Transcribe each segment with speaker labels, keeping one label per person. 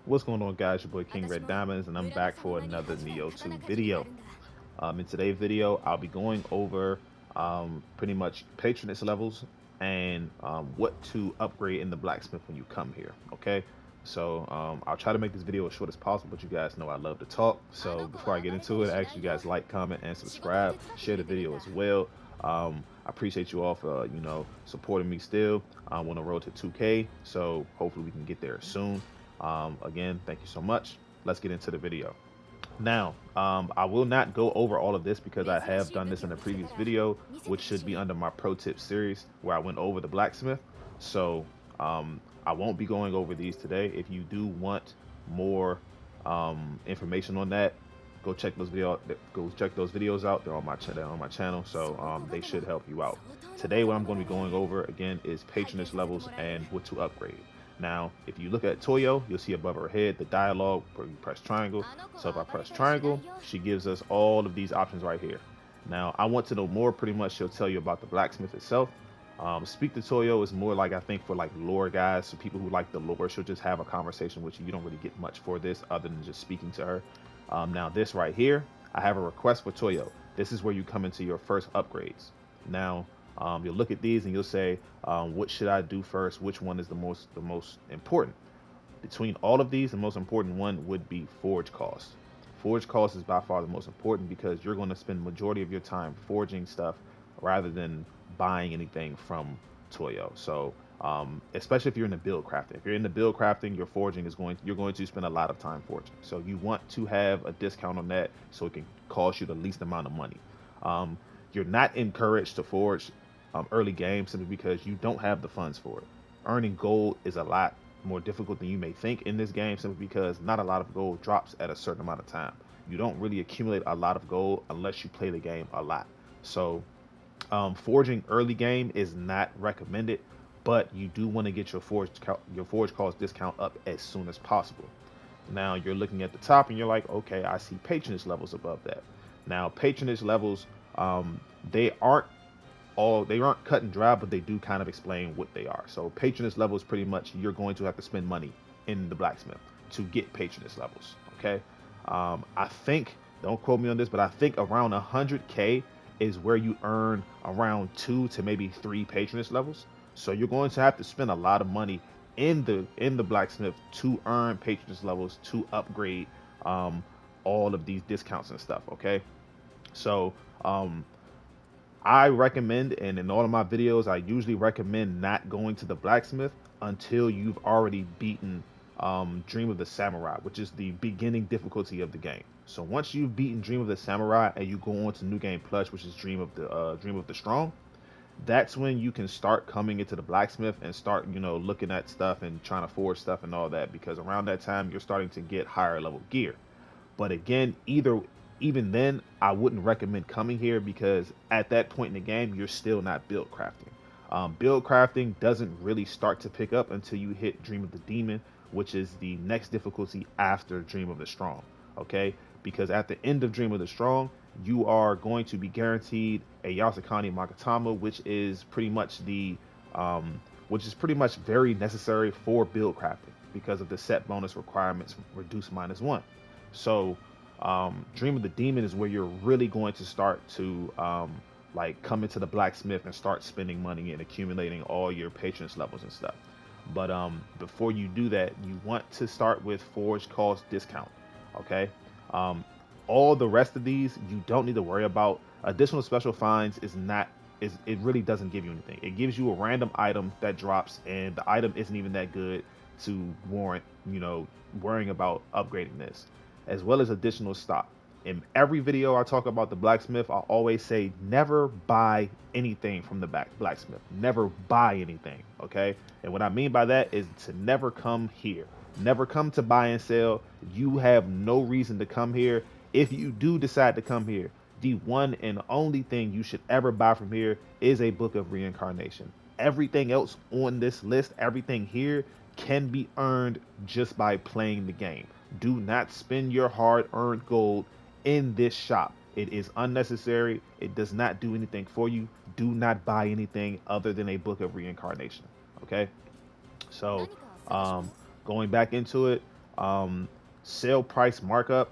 Speaker 1: What's going on, guys? Your boy King Red Diamonds, and I'm back for another Neo 2 video. In today's video, I'll be going over pretty much patronage levels and what to upgrade in the blacksmith when you come here. Okay, so I'll try to make this video as short as possible, but you guys know I love to talk. So before I get into it, I ask you guys like, comment, and subscribe. Share the video as well. I appreciate you all for supporting me still. I'm on the road to 2K, so hopefully we can get there soon. Again, thank you so much. Let's get into the video. Now, I will not go over all of this because I have done this in a previous video, which should be under my pro tip series where I went over the blacksmith. So I won't be going over these today. If you do want more information on that, go check those videos out. They're on my channel, so they should help you out. Today, what I'm going to be going over again is patronage levels and what to upgrade. Now, if you look at Toyo, you'll see above her head the dialogue where you press triangle. So if I press triangle, she gives us all of these options right here. Now, I want to know more. Pretty much, she'll tell you about the blacksmith itself. Speak to Toyo is more like, I think, for like lore guys, so people who like the lore. She'll just have a conversation with you. You don't really get much for this other than just speaking to her. Now, this right here, I have a request for Toyo. This is where you come into your first upgrades. Now, you'll look at these and you'll say, what should I do first? Which one is the most important? Between all of these, the most important one would be forge cost. Forge cost is by far the most important because you're going to spend majority of your time forging stuff rather than buying anything from Toyo. So especially if you're in the build crafting. If you're in the build crafting, your forging is you're going to spend a lot of time forging. So you want to have a discount on that so it can cost you the least amount of money. Um, you're not encouraged to forge early game simply because you don't have the funds for it. Earning gold is a lot more difficult than you may think in this game simply because not a lot of gold drops at a certain amount of time. You don't really accumulate a lot of gold unless you play the game a lot. So forging early game is not recommended, but you do want to get your forge cost discount up as soon as possible. Now you're looking at the top and you're like, okay, I see patronage levels above that. Now patronage levels, they aren't they aren't cut and dry, but they do kind of explain what they are. So patronage levels, pretty much, you're going to have to spend money in the blacksmith to get patronage levels. Okay, I think, don't quote me on this, but I think around 100K is where you earn around 2 to maybe 3 patronage levels. So you're going to have to spend a lot of money in the blacksmith to earn patronage levels to upgrade um, all of these discounts and stuff. Okay, so I recommend, and in all of my videos, I usually recommend not going to the blacksmith until you've already beaten Dream of the Samurai, which is the beginning difficulty of the game. So once you've beaten Dream of the Samurai and you go on to New Game Plus, which is Dream of the Strong, that's when you can start coming into the blacksmith and start, looking at stuff and trying to forge stuff and all that. Because around that time, you're starting to get higher level gear. But again, even then, I wouldn't recommend coming here because at that point in the game, you're still not build crafting. Build crafting doesn't really start to pick up until you hit Dream of the Demon, which is the next difficulty after Dream of the Strong. Okay, because at the end of Dream of the Strong, you are going to be guaranteed a Yasukani Magatama, which is pretty much very necessary for build crafting because of the set bonus requirements reduced -1. So Dream of the Demon is where you're really going to start to like come into the blacksmith and start spending money and accumulating all your patronage levels and stuff. But before you do that, you want to start with forge cost discount. Okay. Um, all the rest of these you don't need to worry about. Additional special finds is not is it really doesn't give you anything. It gives you a random item that drops, and the item isn't even that good to warrant worrying about upgrading this, as well as additional stock. In every video I talk about the blacksmith, I always say never buy anything from the blacksmith. Never buy anything, okay? And what I mean by that is to never come here. Never come to buy and sell. You have no reason to come here. If you do decide to come here, the one and only thing you should ever buy from here is a book of reincarnation. Everything else on this list, everything here, can be earned just by playing the game. Do not spend your hard-earned gold in this shop. It is unnecessary. It does not do anything for you. Do not buy anything other than a book of reincarnation. Okay? So, um, going back into it, um, sale price markup,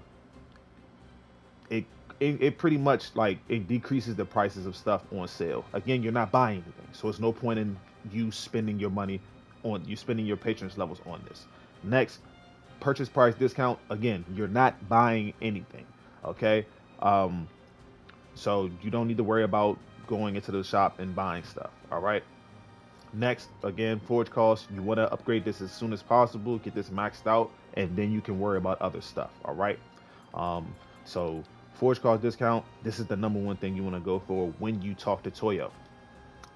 Speaker 1: it, it pretty much like it decreases the prices of stuff on sale. Again, you're not buying anything, so it's no point in you spending your money on you spending your patronage levels on this. Next, purchase price discount. Again, you're not buying anything. Okay, um, so you don't need to worry about going into the shop and buying stuff. All right. Next, again, forge costs. You want to upgrade this as soon as possible, get this maxed out, and then you can worry about other stuff. All right. Um, so forge cost discount. This is the number one thing you want to go for when you talk to Toyo.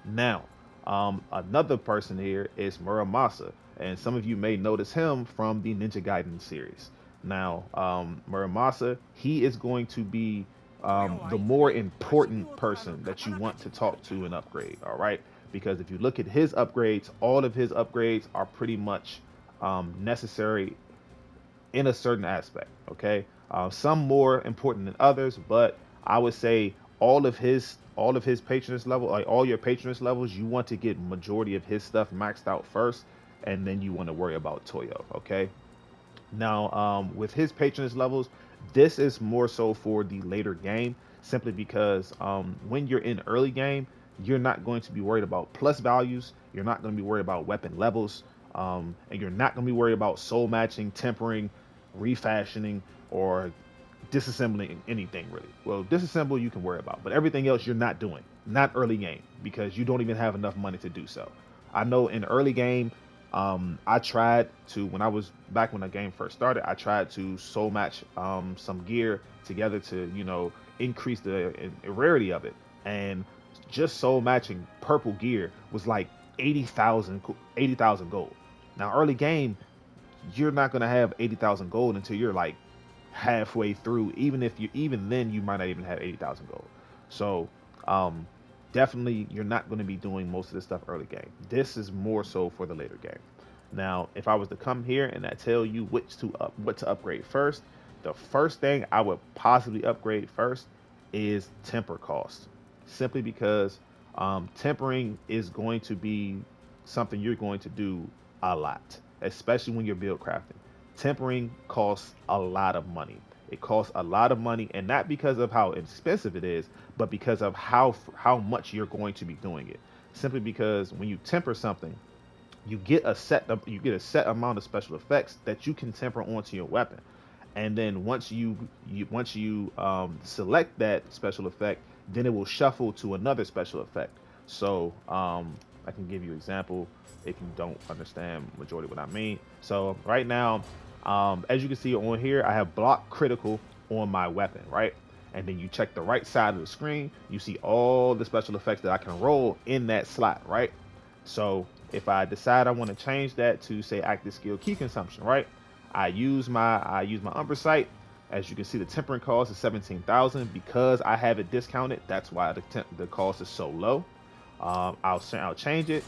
Speaker 1: Now, another person here is Muramasa, and some of you may notice him from the Ninja Gaiden series. Now, Muramasa, he is going to be the more important person that you want to talk to and upgrade. All right, because if you look at his upgrades, all of his upgrades are pretty much necessary in a certain aspect. Okay, some more important than others, but I would say all of his patronage level, like all your patronage levels, you want to get majority of his stuff maxed out first, and then you want to worry about Toyo. Okay. Now, with his patronage levels, this is more so for the later game, simply because when you're in early game, you're not going to be worried about plus values. You're not going to be worried about weapon levels, and you're not going to be worried about soul matching, tempering, refashioning, or disassembling anything really. Well, disassemble you can worry about, but everything else you're not doing. Not early game because you don't even have enough money to do so. I know in early game, I tried to when I was back when the game first started. I tried to soul match some gear together to increase the rarity of it, and just soul matching purple gear was like 80,000 gold. Now early game, you're not gonna have 80,000 gold until you're like halfway through. Even then you might not even have 80,000 gold. So um, definitely you're not going to be doing most of this stuff early game. This is more so for the later game. Now, if I was to come here and I tell you what to upgrade first, the first thing I would possibly upgrade first is temper cost. Simply because tempering is going to be something you're going to do a lot, especially when you're build crafting. Tempering costs a lot of money. It costs a lot of money, and not because of how expensive it is, but because of how much you're going to be doing it. Simply because when you temper something, you get a set amount of special effects that you can temper onto your weapon, and then once you select that special effect, then it will shuffle to another special effect. So I can give you an example if you don't understand majority what I mean. So right now, as you can see on here, I have block critical on my weapon, right? And then you check the right side of the screen, you see all the special effects that I can roll in that slot, right? So if I decide I want to change that to say active skill key consumption, right? I use my Umber sight. As you can see, the tempering cost is 17,000 because I have it discounted. That's why the cost is so low. I'll change it.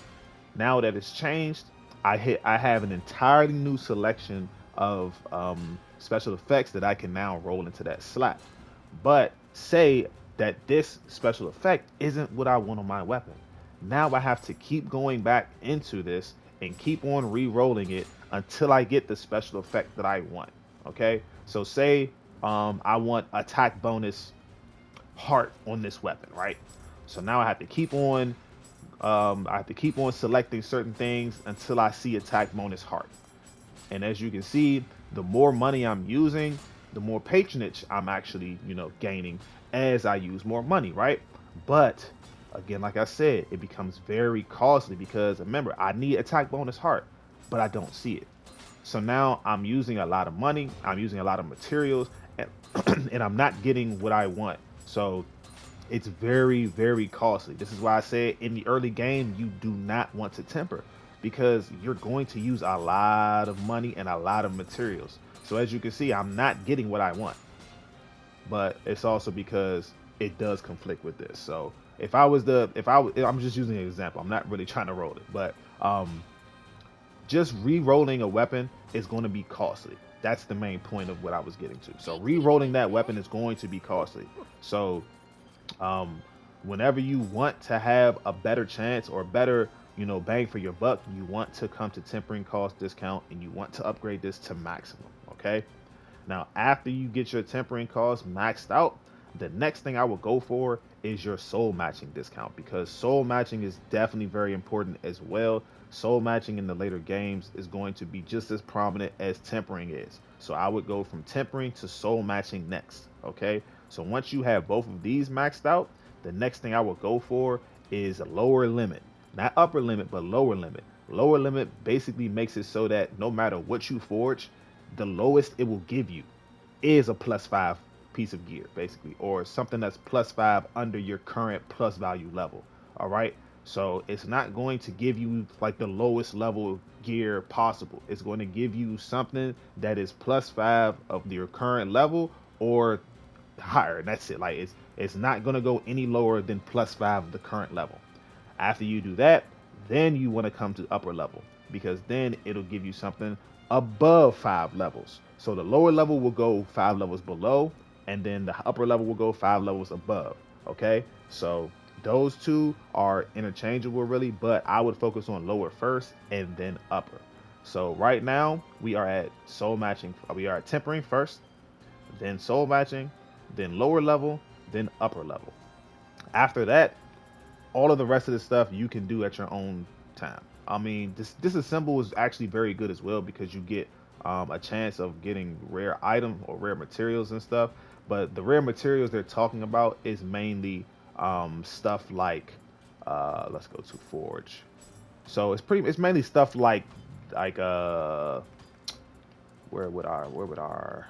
Speaker 1: Now that it's changed, I have an entirely new selection of special effects that I can now roll into that slot. But say that this special effect isn't what I want on my weapon. Now I have to keep going back into this and keep on re-rolling it until I get the special effect that I want. Okay, so say I want attack bonus heart on this weapon, right? So now I have to keep on selecting certain things until I see attack bonus heart. And as you can see, the more money I'm using, the more patronage I'm actually, gaining as I use more money, right? But again, like I said, it becomes very costly because remember, I need attack bonus heart, but I don't see it. So now I'm using a lot of money, I'm using a lot of materials, and, and I'm not getting what I want. So it's very, very costly. This is why I said in the early game, you do not want to temper because you're going to use a lot of money and a lot of materials. So as you can see, I'm not getting what I want, but it's also because it does conflict with this. So I'm just using an example. I'm not really trying to roll it, but just re-rolling a weapon is going to be costly. That's the main point of what I was getting to. So re-rolling that weapon is going to be costly. So um, whenever you want to have a better chance or better, bang for your buck, you want to come to tempering cost discount and you want to upgrade this to maximum. Okay. Now, after you get your tempering cost maxed out, the next thing I will go for is your soul matching discount, because soul matching is definitely very important as well. Soul matching in the later games is going to be just as prominent as tempering is. So I would go from tempering to soul matching next. Okay. So once you have both of these maxed out, the next thing I will go for is a lower limit. Not upper limit, but lower limit. Lower limit basically makes it so that no matter what you forge, the lowest it will give you is a +5 piece of gear, basically, or something that's +5 under your current plus value level. All right. So it's not going to give you like the lowest level gear possible. It's going to give you something that is +5 of your current level or higher. That's it. Like it's not going to go any lower than +5 of the current level. After you do that, then you want to come to upper level, because then it'll give you something above 5 levels. So the lower level will go 5 levels below, and then the upper level will go 5 levels above. Okay, so those two are interchangeable really, but I would focus on lower first and then upper. So right now we are at soul matching. We are at tempering first, then soul matching, then lower level, then upper level. After that, all of the rest of the stuff you can do at your own time. I mean, this assemble is actually very good as well, because you get a chance of getting rare item or rare materials and stuff. But the rare materials they're talking about is mainly stuff like let's go to forge. So it's mainly stuff like where would our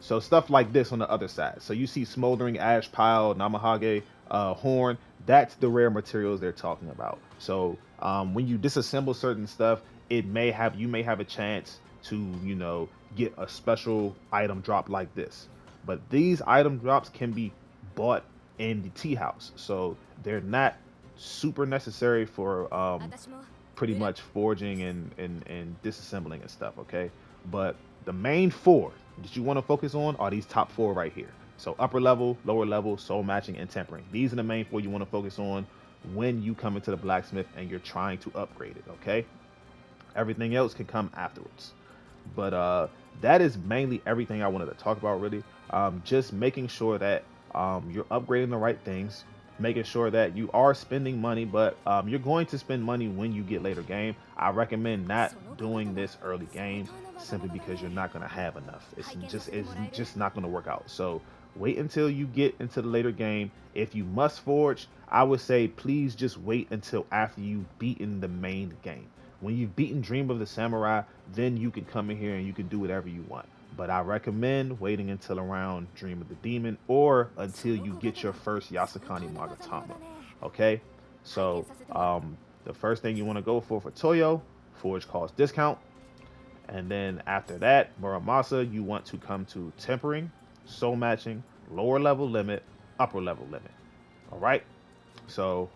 Speaker 1: so stuff like this on the other side. So you see smoldering ash pile, namahage, horn. That's the rare materials they're talking about. So when you disassemble certain stuff, you may have a chance to get a special item drop like this. But these item drops can be bought in the tea house, so they're not super necessary for pretty much forging and disassembling and stuff. Okay, but the main four that you want to focus on are these top four right here. So upper level, lower level, soul matching, and tempering. These are the main four you want to focus on when you come into the blacksmith and you're trying to upgrade it. Okay, everything else can come afterwards. But that is mainly everything I wanted to talk about, really. Just making sure that you're upgrading the right things, making sure that you are spending money, but you're going to spend money when you get later game. I recommend not doing this early game, simply because you're not going to have enough. It's just not going to work out. So wait until you get into the later game. If you must forge, I would say please just wait until after you've beaten the main game. When you've beaten Dream of the Samurai, then you can come in here and you can do whatever you want. But I recommend waiting until around Dream of the Demon, or until you get your first Yasakani Magatama. Okay? So, the first thing you want to go for Toyo, Forge Cost Discount. And then after that, Muramasa, you want to come to Tempering, Soul Matching, Lower Level Limit, Upper Level Limit. Alright? So,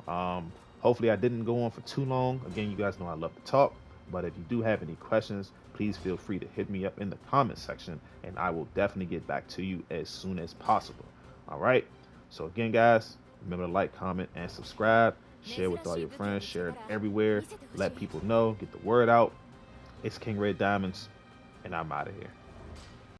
Speaker 1: hopefully I didn't go on for too long. Again, you guys know I love to talk, but if you do have any questions, please feel free to hit me up in the comment section, and I will definitely get back to you as soon as possible. All right. So again, guys, remember to like, comment, and subscribe. Share with all your friends. Share it everywhere. Let people know. Get the word out. It's King Red Diamonds, and I'm out of here.